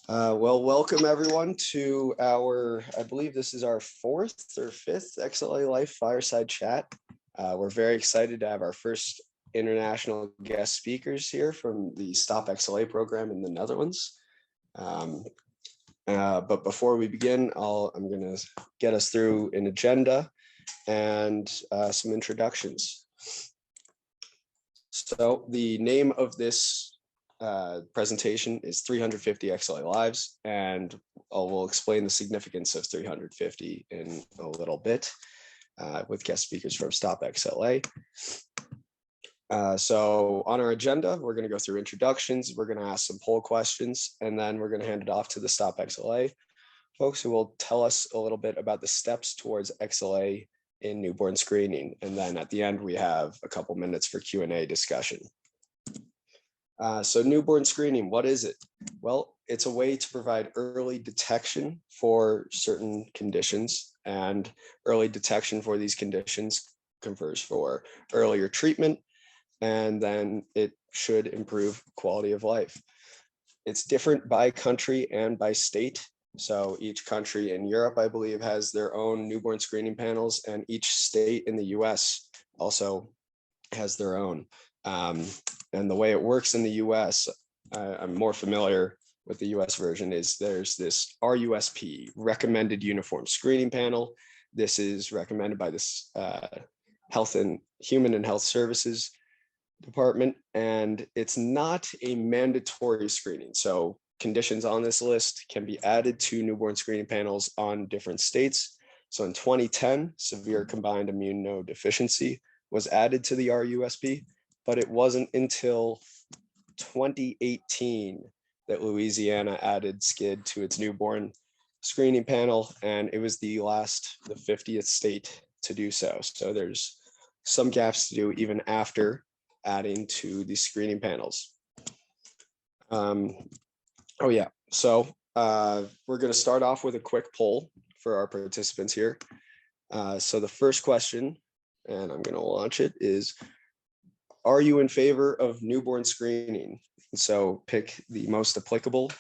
Well, welcome everyone to our, I believe this is our fourth or fifth XLA Life Fireside Chat. We're very excited to have our first international guest speakers here from the STOP XLA program in the Netherlands. But before we begin, I'm going to get us through an agenda and some introductions. So the name of this presentation is 350 XLA lives, and we'll explain the significance of 350 in a little bit with guest speakers from STOP XLA. So on our agenda, we're going to go through introductions, we're going to ask some poll questions, and then we're going to hand it off to the STOP XLA folks who will tell us a little bit about the steps towards XLA in newborn screening. And then at the end, we have a couple minutes for Q&A discussion. So newborn screening, what is it? Well, it's a way to provide early detection for certain conditions, and early detection for these conditions confers for earlier treatment, and then it should improve quality of life. It's different by country and by state. So each country in Europe, I believe, has their own newborn screening panels, and each state in the US also has their own. And the way it works in the US, I'm more familiar with the US version, is there's this RUSP, Recommended Uniform Screening Panel. This is recommended by this Human and Health Services Department, and it's not a mandatory screening. So conditions on this list can be added to newborn screening panels on different states. So in 2010, severe combined immunodeficiency was added to the RUSP, but it wasn't until 2018 that Louisiana added SCID to its newborn screening panel, and it was the 50th state to do so. So there's some gaps to do even after adding to the screening panels. Oh yeah, so we're going to start off with a quick poll for our participants here. So the first question, and I'm going to launch it, is, are you in favor of newborn screening? And so pick the most applicable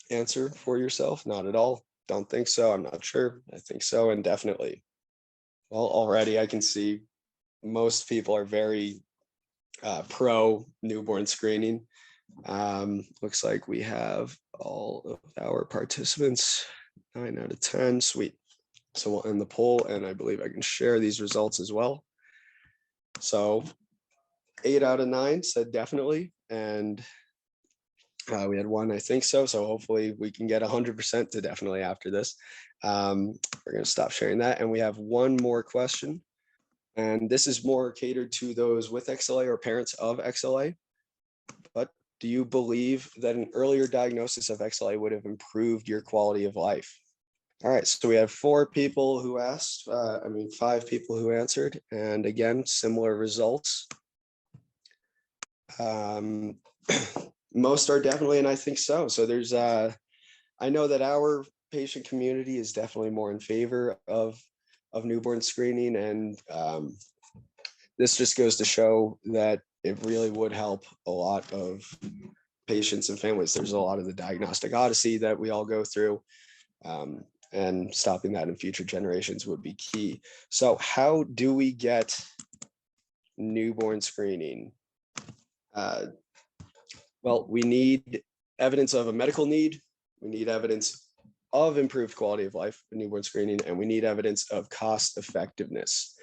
answer for yourself. Not at all. Don't think so. I'm not sure. I think so, and definitely. Well, already I can see most people are very pro newborn screening. Looks like we have all of our participants, 9 out of 10. Sweet. So we'll end the poll, and I believe I can share these results as well. So 8 out of 9 said definitely, and we had 1, I think so. So hopefully we can get 100% to definitely after this. We're going to stop sharing that, and we have one more question, and this is more catered to those with XLA or parents of XLA. But do you believe that an earlier diagnosis of XLA would have improved your quality of life? All right, so we have 4 people who asked, 5 people who answered, and again, similar results. Most are definitely, and I think so. So there's, I know that our patient community is definitely more in favor of newborn screening, and this just goes to show that it really would help a lot of patients and families. There's a lot of the diagnostic odyssey that we all go through, and stopping that in future generations would be key. So how do we get newborn screening? Well, we need evidence of a medical need. We need evidence of improved quality of life with newborn screening, and we need evidence of cost effectiveness.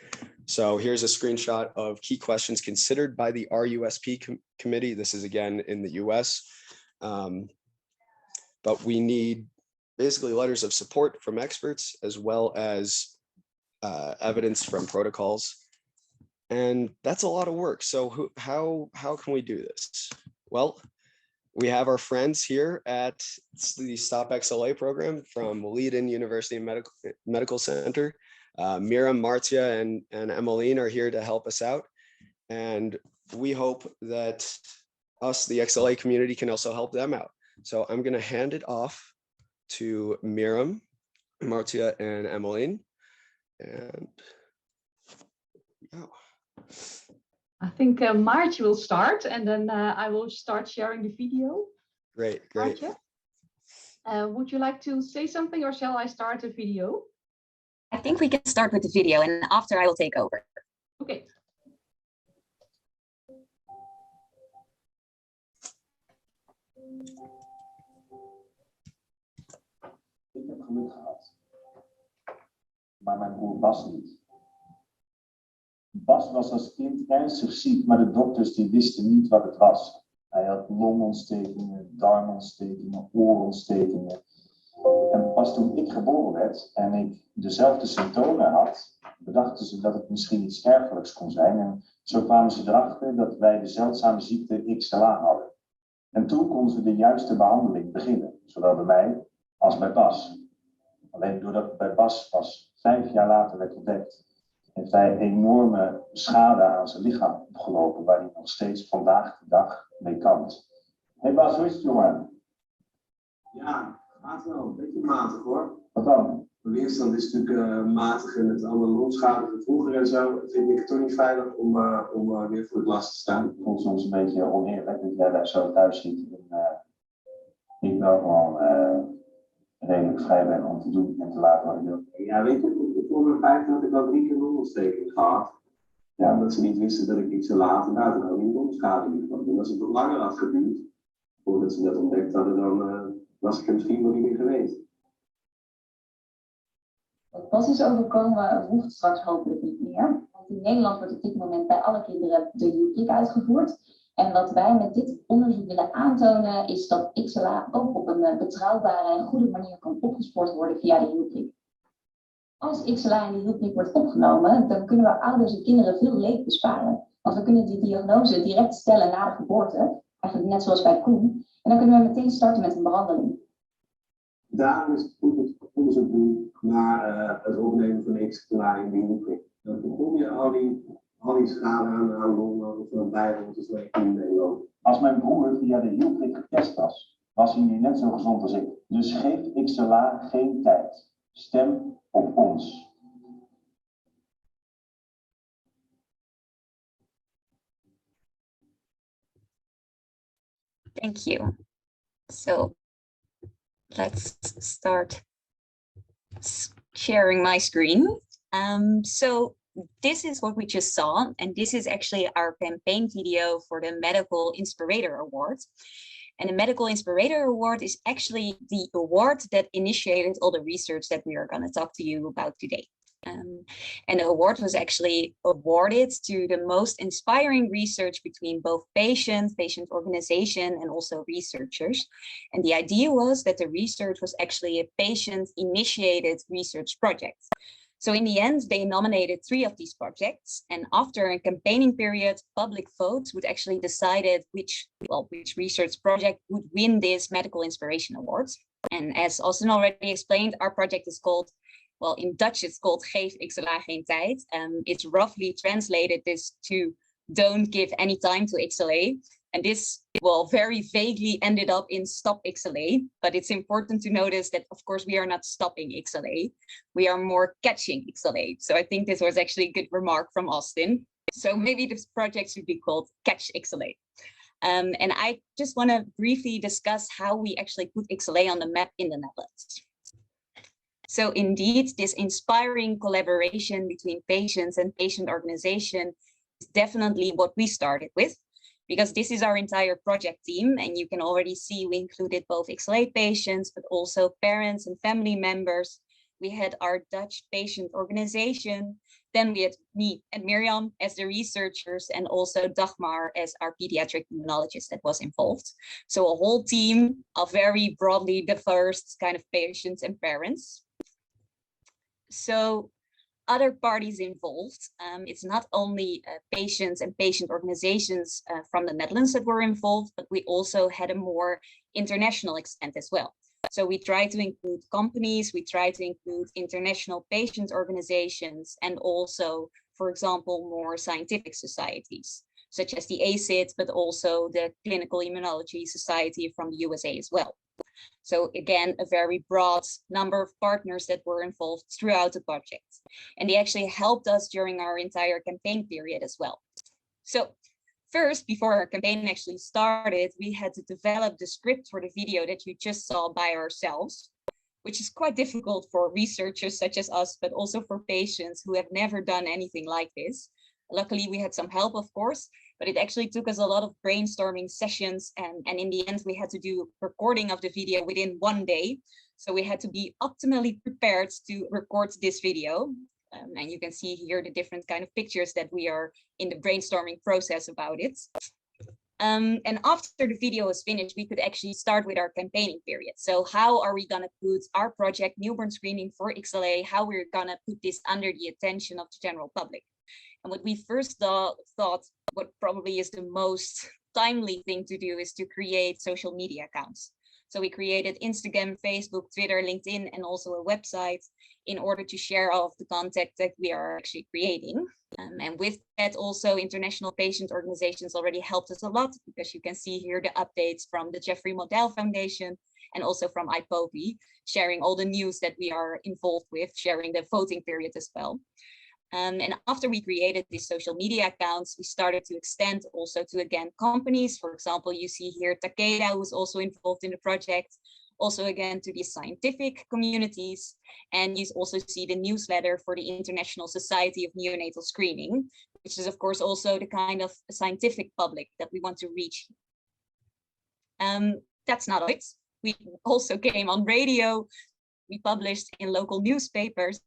So here's a screenshot of key questions considered by the RUSP committee. This is again in the US. But we need basically letters of support from experts, as well as evidence from protocols. And that's a lot of work. So how can we do this? Well, we have our friends here at the STOP XLA program from Leiden University Medical Center. Miriam, Martia, and Emmeline are here to help us out. And we hope that us, the XLA community, can also help them out. So I'm going to hand it off to Miriam, Martia, and Emmeline. And yeah. I think March will start, and then I will start sharing the video. Great. Marcia? Would you like to say something or shall I start the video? I think we can start with the video and after I will take over. Okay. Ik heb geluk gehad, maar mijn broer Bas niet. Bas was als kind ernstig ziek, maar de dokters die wisten niet wat het was. Hij had longontstekingen, darmontstekingen, oorontstekingen. En pas toen ik geboren werd en ik dezelfde symptomen had, bedachten ze dat het misschien iets erfelijks kon zijn. En zo kwamen ze erachter dat wij de zeldzame ziekte XLA hadden. En toen konden ze de juiste behandeling beginnen, zowel bij mij als bij Bas. Alleen doordat het bij Bas pas 5 jaar later werd ontdekt, heeft hij enorme schade aan zijn lichaam opgelopen, waar hij nog steeds vandaag de dag mee kampt. Hé Bas, hoe is het, jongen? Ja, gaat wel. Een beetje matig hoor. Wat dan? De weerstand is natuurlijk matig en het allemaal losschade van vroeger en zo. Vind ik het toch niet veilig om weer voor het last te staan. Ik voel soms een beetje oneerlijk dat jij daar zo thuis zit. En ik wel gewoon redelijk vrij ben om te doen en te laten wat ik wil. Ja, weet je, voor mijn 5 had ik al 3 keer een longontsteking gehad. Ja, omdat ze niet wisten dat ik iets zo later buiten had in longschade kwam. En als het wat langer had geduurd, voordat ze dat ontdekt hadden, dan was ik er misschien wel niet meer geweest. Wat Bas is overkomen, hoeft straks hopelijk niet meer. Want in Nederland wordt op dit moment bij alle kinderen de hielprik uitgevoerd. En wat wij met dit onderzoek willen aantonen, is dat XLA ook op een betrouwbare en goede manier kan opgespoord worden via de hielprik. Als XLA in de hielprik wordt opgenomen, dan kunnen we ouders en kinderen veel leed besparen. Want we kunnen die diagnose direct stellen na de geboorte, eigenlijk net zoals bij Koen. En dan kunnen we meteen starten met een behandeling. Daarom is het goed het onderzoek doen naar het opnemen van XLA in de hielprik. Dan begon je al die schade aan longen of aan bijrondjes waar ik niet mee loop. Als mijn broer via de hielprik getest was, was hij nu net zo gezond als ik. Dus geef XLA geen tijd. Stem op ons. Thank you. So let's start sharing my screen. So this is what we just saw, and this is actually our campaign video for the Medical Inspirator Award. And the Medical Inspirator Award is actually the award that initiated all the research that we are going to talk to you about today. And the award was actually awarded to the most inspiring research between both patient organization, and also researchers. And the idea was that the research was actually a patient-initiated research project. So in the end, they nominated 3 of these projects, and after a campaigning period, public votes would actually decide which research project would win this Medical Inspiration Award. And as Austin already explained, our project is called, well, in Dutch, it's called Geef XLA geen tijd. It's roughly translated this to don't give any time to XLA. And this, well, very vaguely ended up in Stop XLA, but it's important to notice that, of course, we are not stopping XLA. We are more catching XLA. So I think this was actually a good remark from Austin. So maybe this project should be called Catch XLA. And I just want to briefly discuss how we actually put XLA on the map in the Netherlands. So indeed, this inspiring collaboration between patients and patient organization is definitely what we started with, because this is our entire project team, and you can already see we included both XLA patients, but also parents and family members. We had our Dutch patient organization, then we had me and Miriam as the researchers, and also Dagmar as our pediatric immunologist that was involved. So a whole team of very broadly diverse kind of patients and parents. So other parties involved. It's not only patients and patient organizations from the Netherlands that were involved, but we also had a more international extent as well. So we try to include companies, we try to include international patient organizations, and also, for example, more scientific societies, such as the ACID, but also the Clinical Immunology Society from the USA as well. So again, a very broad number of partners that were involved throughout the project. And they actually helped us during our entire campaign period as well. So First, before our campaign actually started, we had to develop the script for the video that you just saw by ourselves, which is quite difficult for researchers such as us, but also for patients who have never done anything like this. Luckily, we had some help, of course, but it actually took us a lot of brainstorming sessions. And in the end, we had to do recording of the video within 1 day. So we had to be optimally prepared to record this video. And you can see here the different kind of pictures that we are in the brainstorming process about it. And after the video was finished, we could actually start with our campaigning period. So how are we going to put our project newborn screening for XLA, how we're going to put this under the attention of the general public. And what we first thought what probably is the most timely thing to do is to create social media accounts. So we created Instagram, Facebook, Twitter, LinkedIn, and also a website in order to share all of the content that we are actually creating. And with that, also international patient organizations already helped us a lot, because you can see here the updates from the Jeffrey Modell Foundation and also from IPOPI, sharing all the news that we are involved with, sharing the voting period as well. And after we created these social media accounts, we started to extend also to, again, companies. For example, you see here Takeda, who's also involved in the project, also again to the scientific communities. And you also see the newsletter for the International Society of Neonatal Screening, which is of course also the kind of scientific public that we want to reach. That's not it. We also came on radio. We published in local newspapers.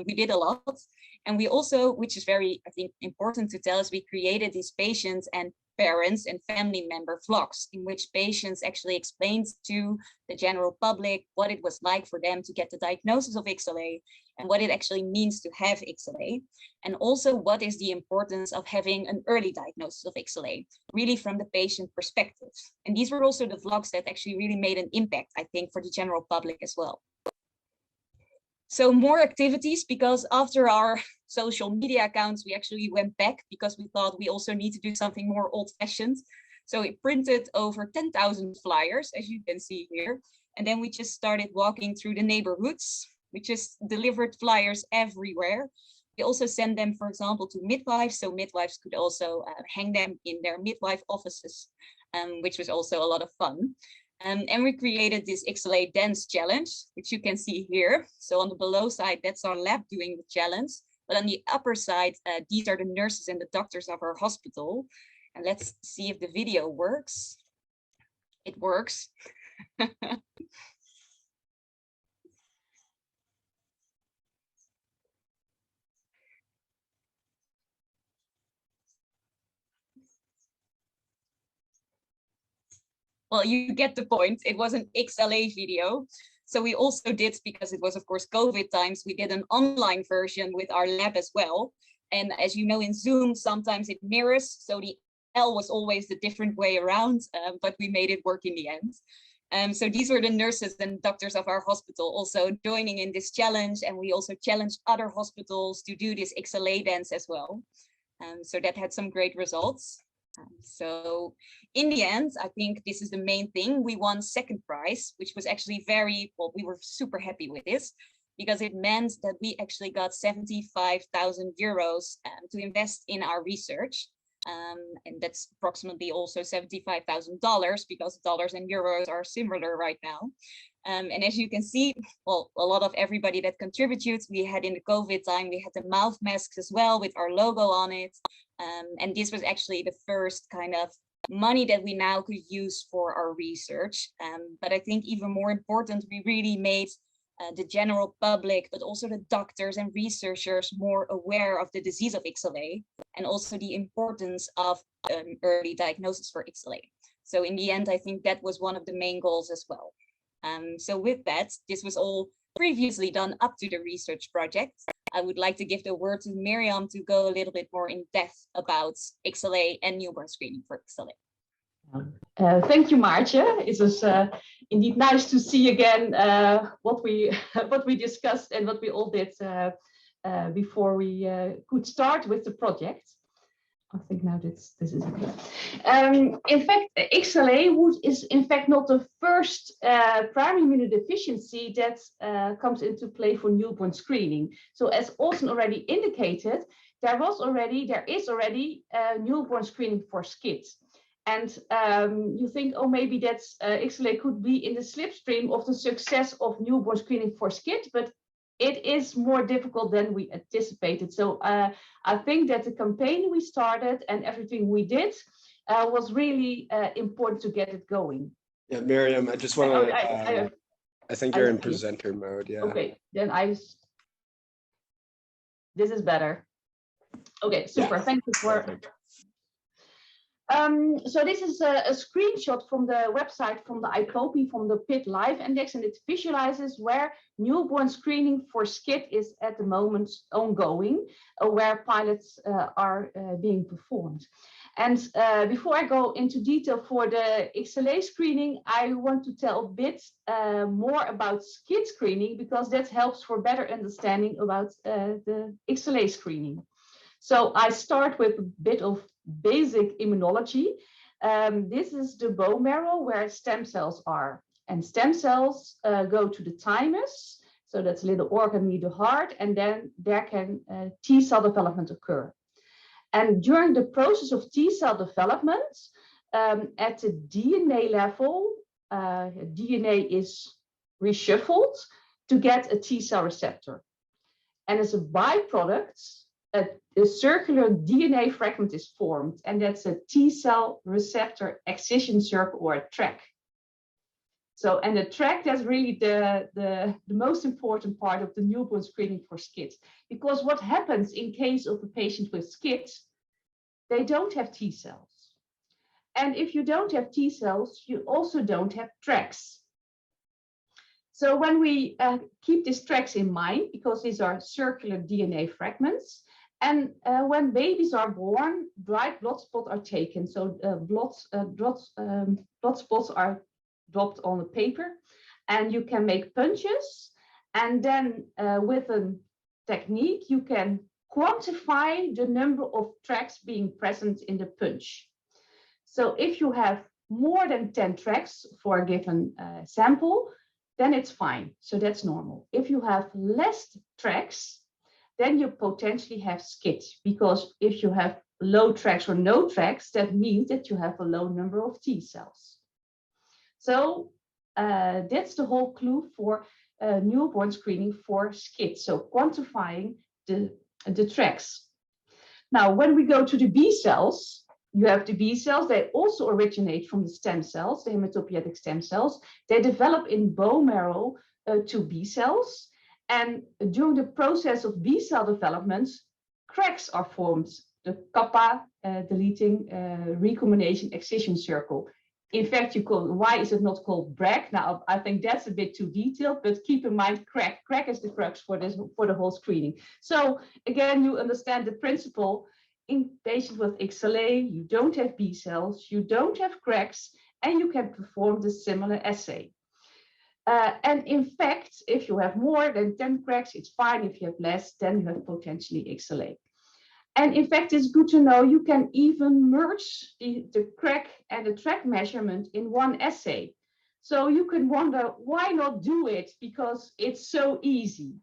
We did a lot. And we also, which is very, I think, important to tell us, we created these patients and parents and family member vlogs in which patients actually explained to the general public what it was like for them to get the diagnosis of XLA and what it actually means to have XLA. And also what is the importance of having an early diagnosis of XLA, really from the patient perspective. And these were also the vlogs that actually really made an impact, I think, for the general public as well. So more activities, because after our social media accounts, we actually went back because we thought we also need to do something more old-fashioned. So we printed over 10,000 flyers, as you can see here. And then we just started walking through the neighborhoods. We just delivered flyers everywhere. We also sent them, for example, to midwives. So midwives could also hang them in their midwife offices, which was also a lot of fun. And we created this XLA dance challenge, which you can see here. So on the below side, that's our lab doing the challenge. But on the upper side, these are the nurses and the doctors of our hospital. And let's see if the video works. It works. Well, you get the point. It was an XLA video. So we also did, because it was, of course, COVID times, we did an online version with our lab as well. And as you know, in Zoom, sometimes it mirrors. So the L was always the different way around, but we made it work in the end. So these were the nurses and doctors of our hospital also joining in this challenge. And we also challenged other hospitals to do this XLA dance as well. So that had some great results. So in the end, I think this is the main thing. We won second prize, which was actually very, well, we were super happy with this because it meant that we actually got 75,000 euros to invest in our research. And that's approximately also $75,000 because dollars and euros are similar right now. And as you can see, well, a lot of everybody that contributed, we had in the COVID time, we had the mouth masks as well with our logo on it. And this was actually the first kind of money that we now could use for our research. But I think even more important, we really made the general public, but also the doctors and researchers more aware of the disease of XLA and also the importance of early diagnosis for XLA. So in the end, I think that was one of the main goals as well. So with that, this was all previously done up to the research project. I would like to give the word to Miriam to go a little bit more in depth about XLA and newborn screening for XLA. Thank you, Maartje. It was indeed nice to see again what we discussed and what we all did before we could start with the project. I think now this is okay. In fact, XLA is in fact not the first primary immunodeficiency that comes into play for newborn screening. So as Austin already indicated, there is already newborn screening for SCID. And you think, oh, maybe that's XLA could be in the slipstream of the success of newborn screening for SCID, but it is more difficult than we anticipated. So I think that the campaign we started and everything we did was really important to get it going. Yeah, Miriam, I just want to, I think you're in presenter mode, yeah. Okay, then this is better. Okay, super, yeah. Thank you for. So this is a screenshot from the website from the ICOPI, from the PID Life Index, and it visualizes where newborn screening for SCID is at the moment ongoing, where pilots are being performed. And before I go into detail for the XLA screening, I want to tell a bit more about SCID screening, because that helps for better understanding about the XLA screening. So I start with a bit of basic immunology. This is the bone marrow where stem cells are. And stem cells go to the thymus, so that's a little organ near the heart, and then there can T cell development occur. And during the process of T cell development, at the DNA level, DNA is reshuffled to get a T cell receptor. And as a byproduct, a circular DNA fragment is formed, and that's a T cell receptor excision circle, or a track. So, and the track, that's really the most important part of the newborn screening for SCID, because what happens in case of a patient with SCID, they don't have T cells. And if you don't have T cells, you also don't have tracks. So when we keep these tracks in mind, because these are circular DNA fragments, and when babies are born, dried blood spots are taken. So blood spots are dropped on the paper, and you can make punches. And then with a technique, you can quantify the number of tracks being present in the punch. So if you have more than 10 tracks for a given sample, then it's fine. So that's normal. If you have less tracks, then you potentially have SCID, because if you have low tracks or no tracks, that means that you have a low number of T cells. So that's the whole clue for newborn screening for SCID, so quantifying the tracks. Now, when we go to the B cells, you have the B cells. They also originate from the stem cells, the hematopoietic stem cells. They develop in bone marrow to B cells. And during the process of B cell development, cracks are formed, the kappa deleting recombination excision circle. In fact, why is it not called BRAC? Now, I think that's a bit too detailed, but keep in mind, crack is the crux for the whole screening. So again, you understand the principle. In patients with XLA, you don't have B cells, you don't have cracks, and you can perform the similar assay. And in fact, if you have more than 10 cracks, it's fine. If you have less, then you have potentially XLA. And in fact, it's good to know you can even merge the crack and the track measurement in one assay. So you can wonder, why not do it? Because it's so easy.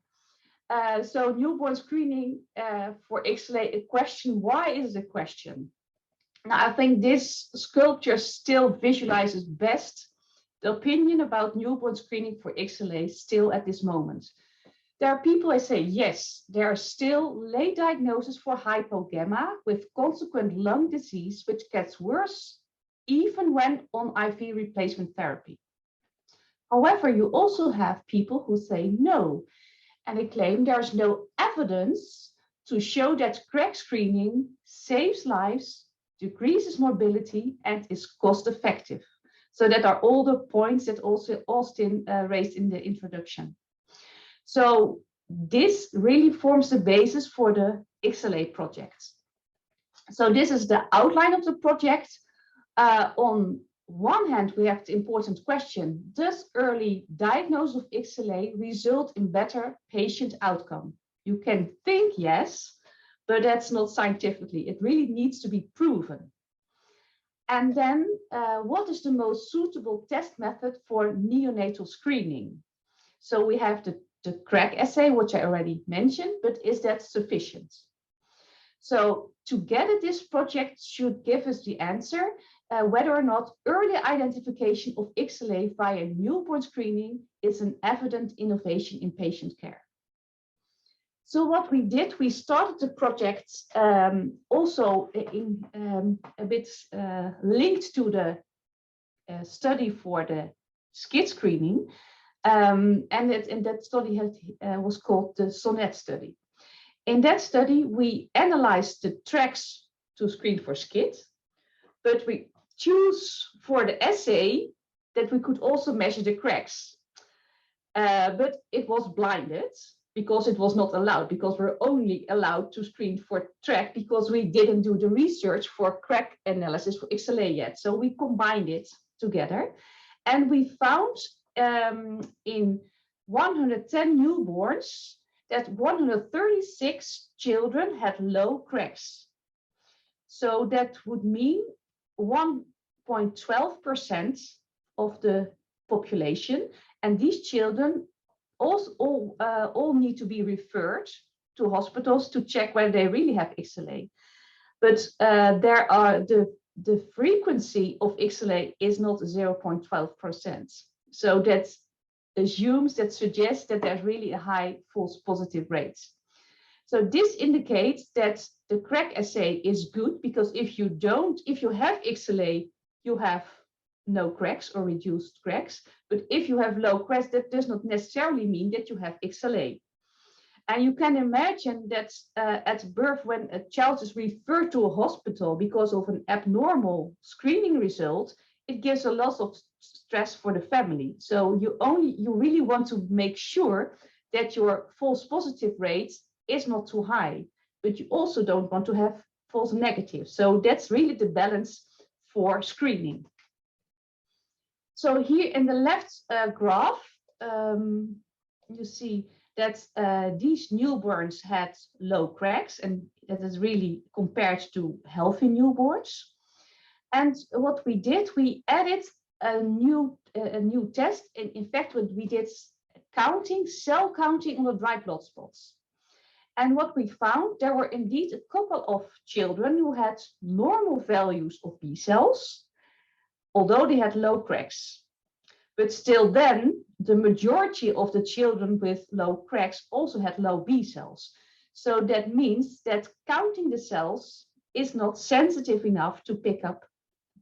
So newborn screening for XLA, a question, why is it a question? Now, I think this sculpture still visualizes best the opinion about newborn screening for XLA still at this moment. There are people who say, yes, there are still late diagnoses for hypogamma with consequent lung disease, which gets worse even when on IV replacement therapy. However, you also have people who say no, and they claim there's no evidence to show that crack screening saves lives, decreases morbidity, and is cost effective. So that are all the points that also Austin raised in the introduction. So this really forms the basis for the XLA project. So this is the outline of the project. On one hand, we have the important question, does early diagnosis of XLA result in better patient outcome? You can think yes, but that's not scientifically. It really needs to be proven. And then what is the most suitable test method for neonatal screening? So we have the crack assay, which I already mentioned, but is that sufficient? So together, this project should give us the answer whether or not early identification of XLA via newborn screening is an evident innovation in patient care. So what we did, we started the project also in a bit linked to the study for the SCID screening. And that study was called the SONET study. In that study, we analyzed the tracks to screen for SCID, but we choose for the assay that we could also measure the cracks. But it was blinded because it was not allowed, because we're only allowed to screen for track because we didn't do the research for crack analysis for XLA yet. So we combined it together, and we found in 110 newborns that 136 children had low cracks. So that would mean 1.12% of the population, and these children all need to be referred to hospitals to check whether they really have XLA. But the frequency of XLA is not 0.12%. So that suggests that there's really a high false positive rate. So this indicates that the crack assay is good, because if you have XLA, you have no cracks or reduced cracks. But if you have low cracks, that does not necessarily mean that you have XLA. And you can imagine that at birth, when a child is referred to a hospital because of an abnormal screening result, it gives a lot of stress for the family. So you really want to make sure that your false positive rate is not too high, but you also don't want to have false negative. So that's really the balance for screening. So here in the left graph, you see that these newborns had low cracks, and that is really compared to healthy newborns. And what we did, we added a new test. And in fact, what we did cell counting on the dry blood spots. And what we found, there were indeed a couple of children who had normal values of B cells, although they had low cracks. But still then, the majority of the children with low cracks also had low B cells. So that means that counting the cells is not sensitive enough to pick up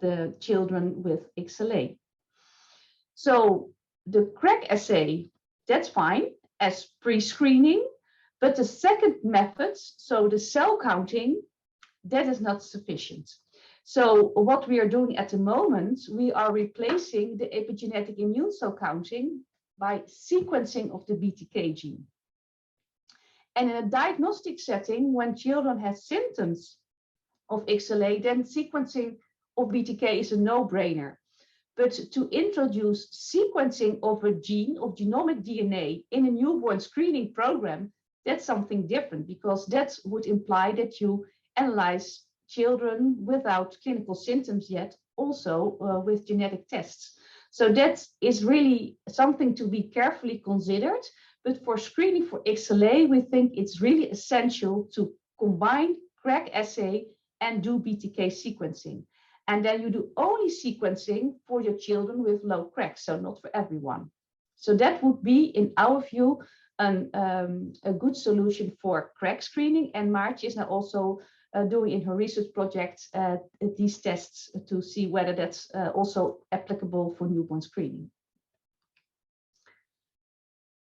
the children with XLA. So the crack assay, that's fine as pre-screening, but the second method, so the cell counting, that is not sufficient. So what we are doing at the moment, we are replacing the epigenetic immune cell counting by sequencing of the BTK gene. And in a diagnostic setting, when children have symptoms of XLA, then sequencing of BTK is a no-brainer. But to introduce sequencing of a gene, of genomic DNA in a newborn screening program, that's something different, because that would imply that you analyze children without clinical symptoms yet, also with genetic tests. So that is really something to be carefully considered. But for screening for XLA, we think it's really essential to combine crack assay and do BTK sequencing. And then you do only sequencing for your children with low cracks, so not for everyone. So that would be, in our view, a good solution for crack screening. And Maartje is now also doing in her research project these tests to see whether that's also applicable for newborn screening.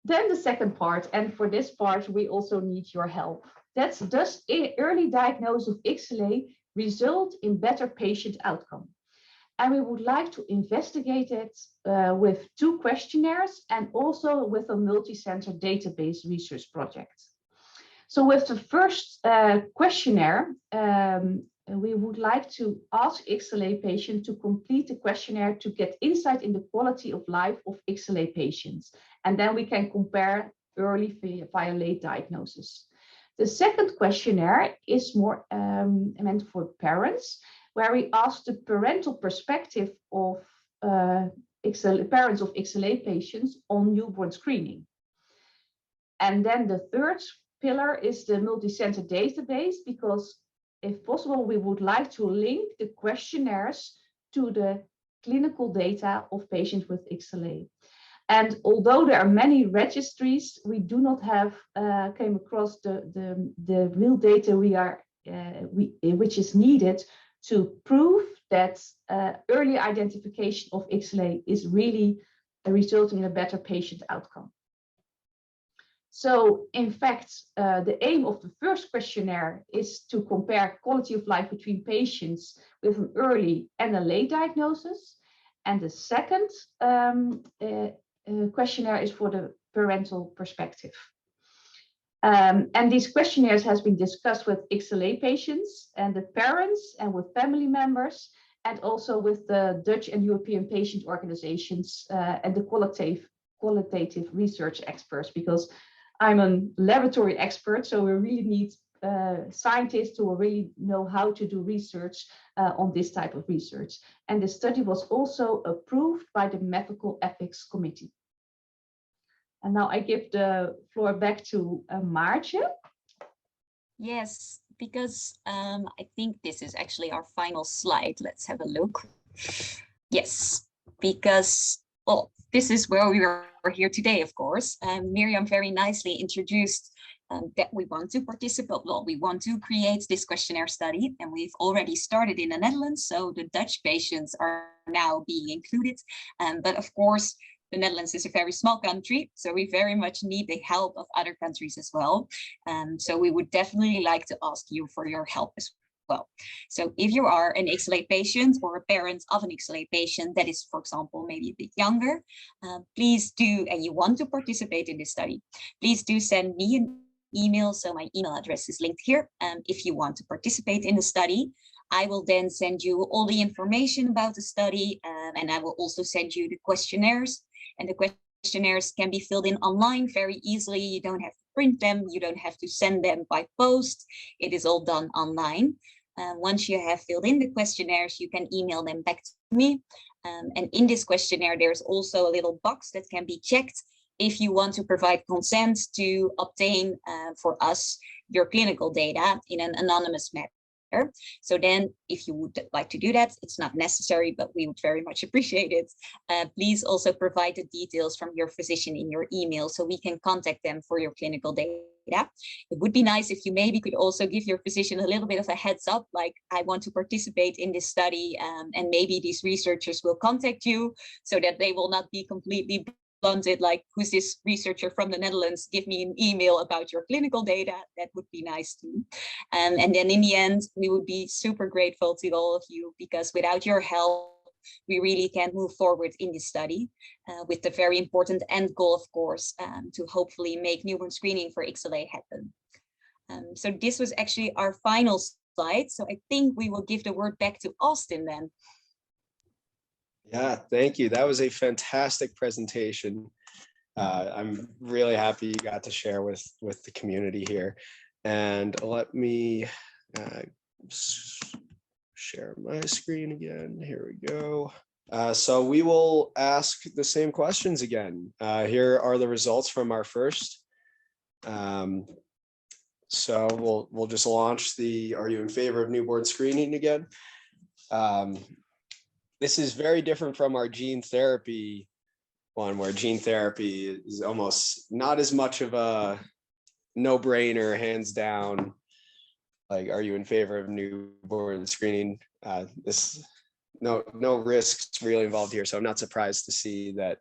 Then the second part, and for this part, we also need your help. That's, does early diagnosis of XLA result in better patient outcome? And we would like to investigate it with 2 questionnaires and also with a multi-center database research project. So with the first questionnaire, we would like to ask XLA patients to complete the questionnaire to get insight in the quality of life of XLA patients. And then we can compare early via late diagnosis. The second questionnaire is more meant for parents, where we ask the parental perspective of parents of XLA patients on newborn screening. And then the third pillar is the multi-center database, because if possible, we would like to link the questionnaires to the clinical data of patients with XLA. And although there are many registries, we do not have came across the real data which is needed to prove that early identification of XLA is really resulting in a better patient outcome. So in fact, the aim of the first questionnaire is to compare quality of life between patients with an early and a late diagnosis. And the second questionnaire is for the parental perspective. And these questionnaires has been discussed with XLA patients and the parents and with family members, and also with the Dutch and European patient organizations and the qualitative research experts, because I'm a laboratory expert, so we really need scientists who really know how to do research on this type of research. And the study was also approved by the Medical Ethics Committee. And now I give the floor back to Maartje. Yes, because I think this is actually our final slide. Let's have a look. Yes, because, well, this is where we are here today, of course. Miriam very nicely introduced that we want to participate, well, we want to create this questionnaire study, and we've already started in the Netherlands, so the Dutch patients are now being included. But of course, the Netherlands is a very small country, so we very much need the help of other countries as well. So we would definitely like to ask you for your help as well. So if you are an XLA patient or a parent of an XLA patient that is, for example, maybe a bit younger, please do, and you want to participate in this study, please do send me an email. So my email address is linked here. If you want to participate in the study, I will then send you all the information about the study, and I will also send you the questionnaires. And the questionnaires can be filled in online very easily. You don't have to print them. You don't have to send them by post. It is all done online. Once you have filled in the questionnaires, you can email them back to me. And in this questionnaire, there's also a little box that can be checked if you want to provide consent to obtain for us your clinical data in an anonymous manner. So then if you would like to do that, it's not necessary, but we would very much appreciate it. Please also provide the details from your physician in your email so we can contact them for your clinical data. It would be nice if you maybe could also give your physician a little bit of a heads up, like I want to participate in this study, and maybe these researchers will contact you so that they will not be completely blunted, like, who's this researcher from the Netherlands? Give me an email about your clinical data. That would be nice too. And then in the end, we would be super grateful to all of you, because without your help, we really can't move forward in this study with the very important end goal, of course, to hopefully make newborn screening for XLA happen. So this was actually our final slide. So I think we will give the word back to Austin then. Yeah, thank you. That was a fantastic presentation. I'm really happy you got to share with the community here. And let me share my screen again. Here we go. So we will ask the same questions again. Here are the results from our first. So we'll just launch the "Are you in favor of newborn screening" again? This is very different from our gene therapy one, where gene therapy is almost not as much of a no-brainer, hands down, like, are you in favor of newborn screening? No risks really involved here. So I'm not surprised to see that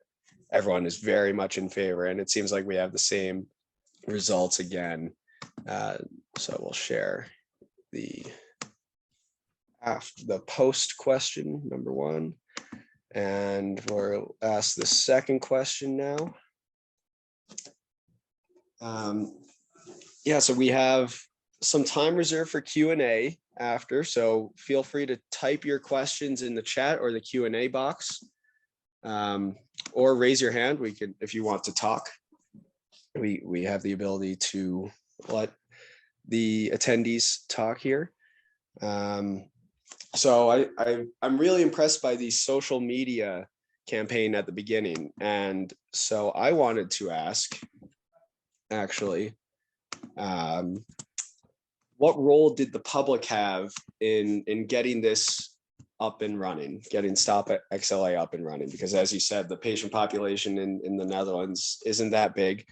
everyone is very much in favor, and it seems like we have the same results again. So we'll share the post question number one, and we'll ask the second question now. Yeah, so we have some time reserved for Q&A after, so feel free to type your questions in the chat or the Q&A box, or raise your hand. We can, if you want to talk. We have the ability to let the attendees talk here. So I'm really impressed by the social media campaign at the beginning. And so I wanted to ask, actually, what role did the public have in getting this up and running, getting STOP XLA up and running? Because as you said, the patient population in the Netherlands isn't that big.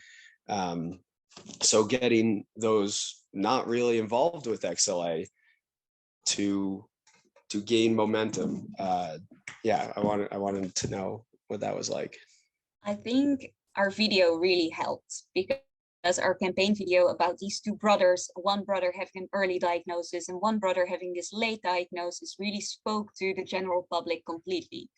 So getting those not really involved with XLA to gain momentum. Yeah, I wanted to know what that was like. I think our video really helped because our campaign video about these two brothers, one brother having an early diagnosis and one brother having this late diagnosis, really spoke to the general public completely.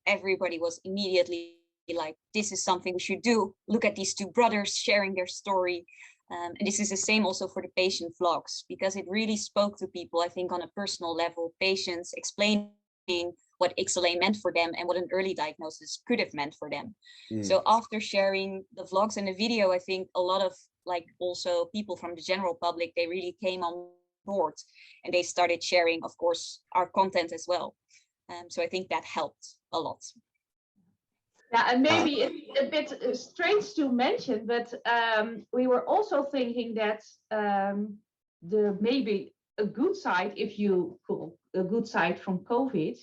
Everybody was immediately like, this is something we should do. Look at these two brothers sharing their story. And this is the same also for the patient vlogs, because it really spoke to people, I think, on a personal level, patients explaining what XLA meant for them and what an early diagnosis could have meant for them. So after sharing the vlogs and the video, I think a lot of like also people from the general public, they really came on board and they started sharing, of course, our content as well. So I think that helped a lot. Yeah, and maybe it's a bit strange to mention, but we were also thinking that the maybe a good side, if you call a good side from COVID,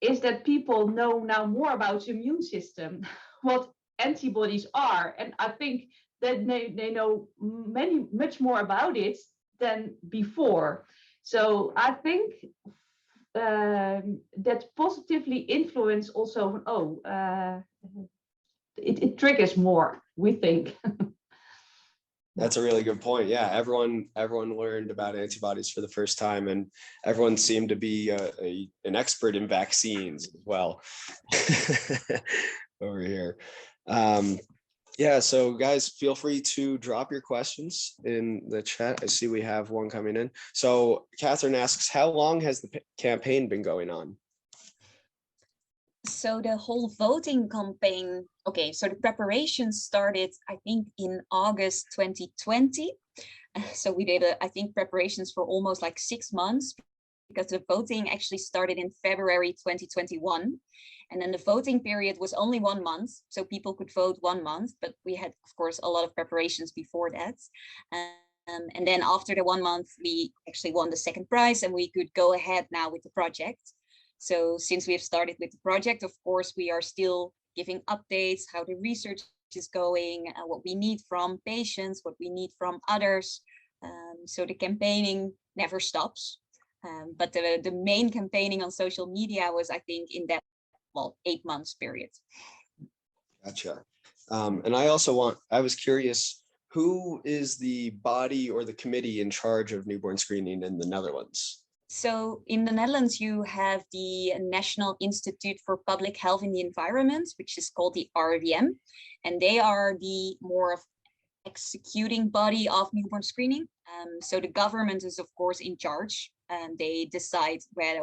is that people know now more about the immune system, what antibodies are, and I think that they know much more about it than before. So I think that positively influence also, it triggers more, we think. That's a really good point. Yeah, everyone learned about antibodies for the first time, and everyone seemed to be an expert in vaccines as well over here. Yeah, so guys, feel free to drop your questions in the chat. I see we have one coming in. So Catherine asks, how long has the campaign been going on? So the whole voting campaign, okay, so the preparation started, I think, in August 2020. So we did, I think, preparations for almost like 6 months, because the voting actually started in February 2021. And then the voting period was only 1 month, so people could vote 1 month, but we had, of course, a lot of preparations before that. And then after the 1 month, we actually won the second prize and we could go ahead now with the project. So since we have started with the project, of course, we are still giving updates, how the research is going, what we need from patients, what we need from others. So the campaigning never stops. But the main campaigning on social media was, I think, in that, well, 8 months period. Gotcha. And I was curious, who is the body or the committee in charge of newborn screening in the Netherlands? So in the Netherlands, you have the National Institute for Public Health in the Environment, which is called the RIVM, and they are the more of executing body of newborn screening. So the government is, of course, in charge, and they decide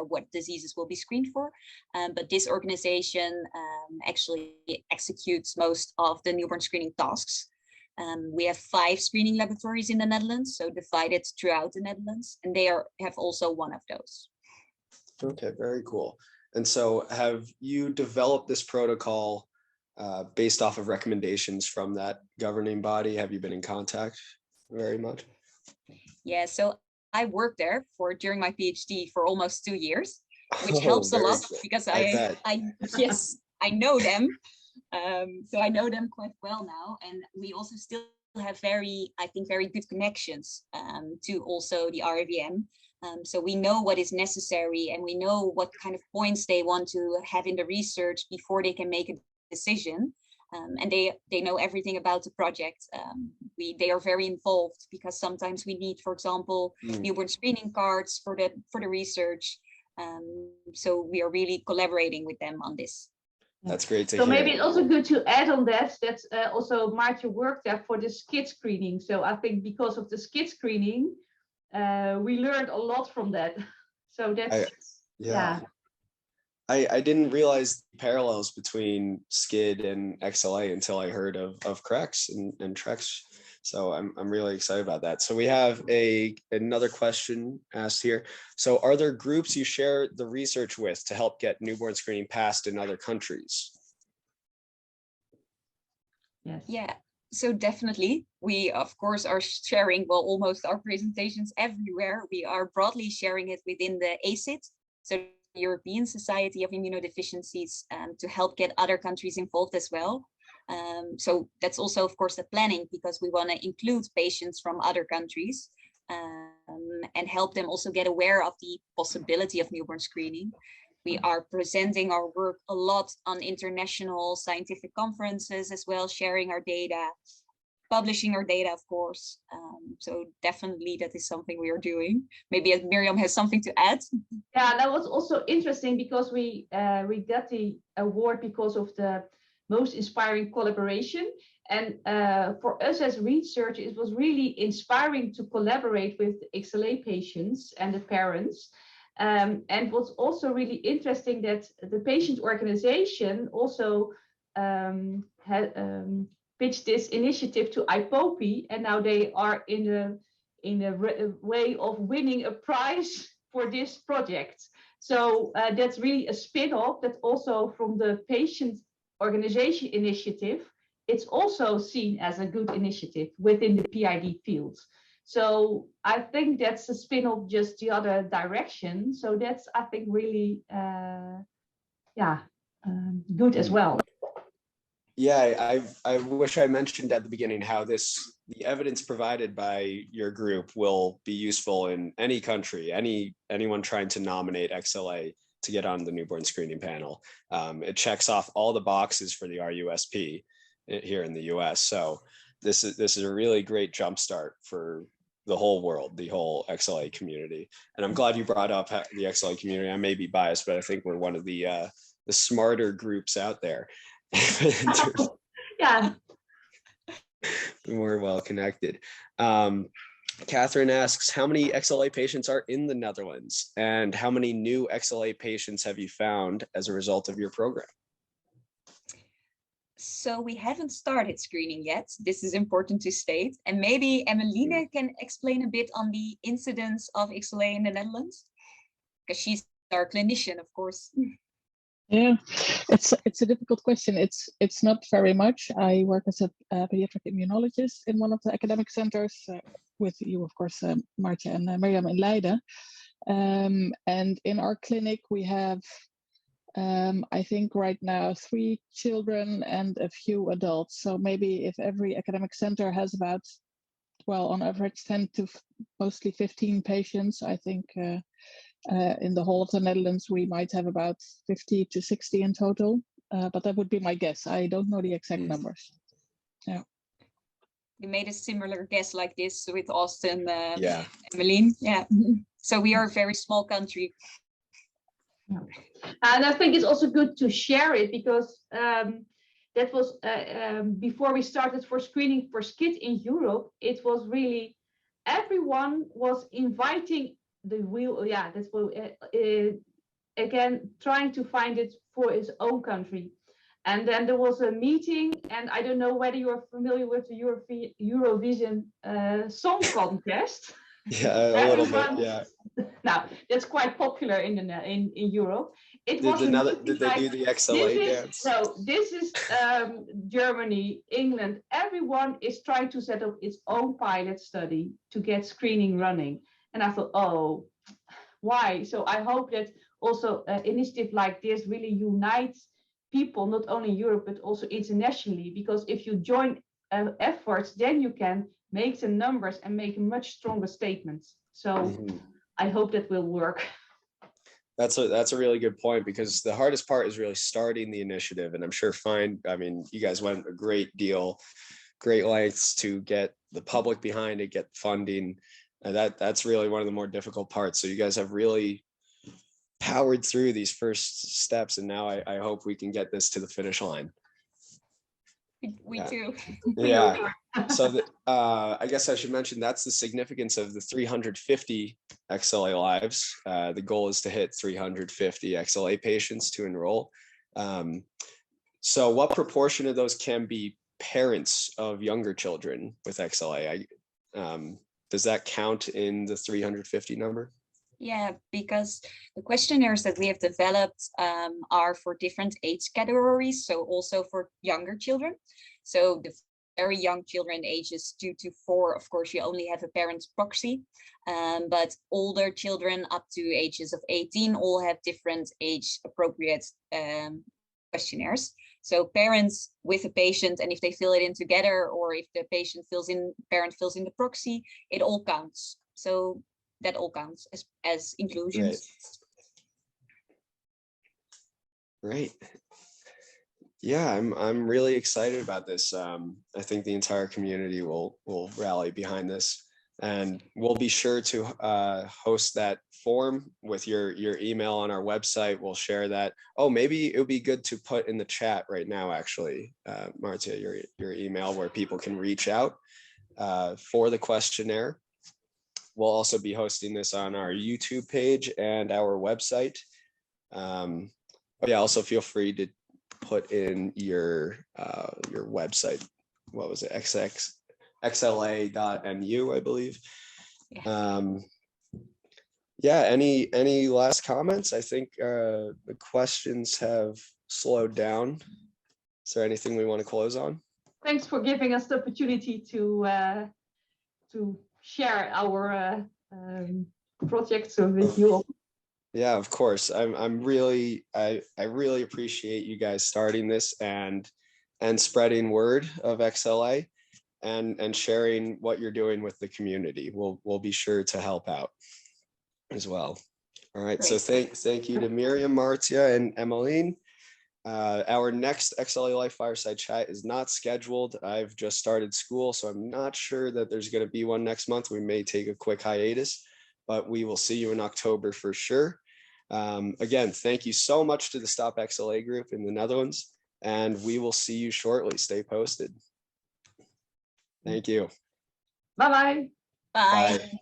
what diseases will be screened for. But this organization actually executes most of the newborn screening tasks. We have 5 screening laboratories in the Netherlands, so divided throughout the Netherlands, and they have also one of those. Okay, very cool. And so have you developed this protocol based off of recommendations from that governing body? Have you been in contact very much? Yeah, so I worked there during my PhD for almost 2 years, which helps a lot because yes, I know them. So I know them quite well now, and we also still have very good connections to also the RIVM. So we know what is necessary, and we know what kind of points they want to have in the research before they can make a decision. And they know everything about the project. They are very involved because sometimes we need, for example, newborn screening cards for the research. So we are really collaborating with them on this. That's great to hear. So maybe it's also good to add on that also Maartje worked there for the SCID screening. So I think because of the SCID screening, we learned a lot from that. So that's I didn't realize the parallels between SCID and XLA until I heard of CREX and TREX. So I'm really excited about that. So we have another question asked here. So are there groups you share the research with to help get newborn screening passed in other countries? Yes. Yeah. So definitely, we of course are sharing, well, almost our presentations everywhere. We are broadly sharing it within the ACID, so the European Society of Immunodeficiencies, to help get other countries involved as well. So that's also, of course, the planning, because we want to include patients from other countries and help them also get aware of the possibility of newborn screening. We are presenting our work a lot on international scientific conferences as well, sharing our data, publishing our data, of course. So definitely that is something we are doing. Maybe Miriam has something to add. Yeah, that was also interesting because we got the award because of the most inspiring collaboration. And for us as researchers, it was really inspiring to collaborate with XLA patients and the parents. And what's also really interesting that the patient organization also pitched this initiative to IPOPI, and now they are in the way of winning a prize for this project. So that's really a spin-off that also from the patient organization initiative, it's also seen as a good initiative within the PID field. So I think that's a spin-off just the other direction. So that's, I think, really, good as well. Yeah, I wish I mentioned at the beginning how the evidence provided by your group will be useful in any country, anyone trying to nominate XLA to get on the newborn screening panel. It checks off all the boxes for the RUSP here in the US. So this is a really great jumpstart for the whole world, the whole XLA community. And I'm glad you brought up the XLA community. I may be biased, but I think we're one of the smarter groups out there. Yeah. More well connected. Catherine asks, how many XLA patients are in the Netherlands, and how many new XLA patients have you found as a result of your program? So we haven't started screening yet. This is important to state. And maybe Emmeline can explain a bit on the incidence of XLA in the Netherlands, because she's our clinician, of course. Yeah, it's a difficult question. It's not very much. I work as a pediatric immunologist in one of the academic centers with you, of course, Martje and Miriam in Leiden. And in our clinic, we have, I think right now, 3 children and a few adults. So maybe if every academic center has about, well, on average, 10 to mostly 15 patients, I think in the whole of the Netherlands, we might have about 50 to 60 in total. But that would be my guess. I don't know the exact numbers. Yeah. We made a similar guess like this with Austin, Yeah. Emmeline. Yeah. So we are a very small country. And I think it's also good to share it because that was before we started for screening for SCID in Europe. It was really everyone was inviting the wheel. Yeah, that's what again trying to find it for its own country. And then there was a meeting, and I don't know whether you're familiar with the Eurovision Song Contest. Yeah, a little bit. Yeah. Now that's quite popular in Europe. It was did they do the XLA dance? So this is Germany, England. Everyone is trying to set up its own pilot study to get screening running. And I thought, oh, why? So I hope that also an initiative like this really unites people, not only in Europe, but also internationally, because if you join efforts, then you can make the numbers and make much stronger statements. So I hope that will work. That's a really good point, because the hardest part is really starting the initiative. And I'm sure I mean, you guys went a great lengths to get the public behind it, get funding. And that's really one of the more difficult parts. So you guys have really powered through these first steps, and now I hope we can get this to the finish line. We do. Yeah. So I guess I should mention that's the significance of the 350 XLA lives. The goal is to hit 350 XLA patients to enroll. So what proportion of those can be parents of younger children with XLA? Does that count in the 350 number? Yeah, because the questionnaires that we have developed are for different age categories, so also for younger children. So the very young children, ages 2 to 4, of course, you only have a parent's proxy. But older children up to ages of 18 all have different age appropriate questionnaires. So parents with a patient, and if they fill it in together, or if the parent fills in the proxy, it all counts. So that all counts as inclusions. Great. Yeah, I'm really excited about this. I think the entire community will rally behind this, and we'll be sure to host that form with your email on our website. We'll share that. Oh, maybe it would be good to put in the chat right now, actually, Marcia, your email where people can reach out for the questionnaire. We'll also be hosting this on our YouTube page and our website. Yeah, also feel free to put in your website. What was it? XLA.mu, I believe. Yeah, any last comments? I think the questions have slowed down. Is there anything we want to close on? Thanks for giving us the opportunity to share our projects with you. Yeah, of course. I really appreciate you guys starting this and spreading word of XLA and sharing what you're doing with the community. We'll be sure to help out as well. All right. So thank you to Miriam, Marcia, and Emmeline. Our next XLA Life Fireside Chat is not scheduled. I've just started school, so I'm not sure that there's going to be one next month. We may take a quick hiatus, but we will see you in October for sure. Again, thank you so much to the STOP XLA group in the Netherlands, and we will see you shortly. Stay posted. Thank you. Bye-bye. Bye.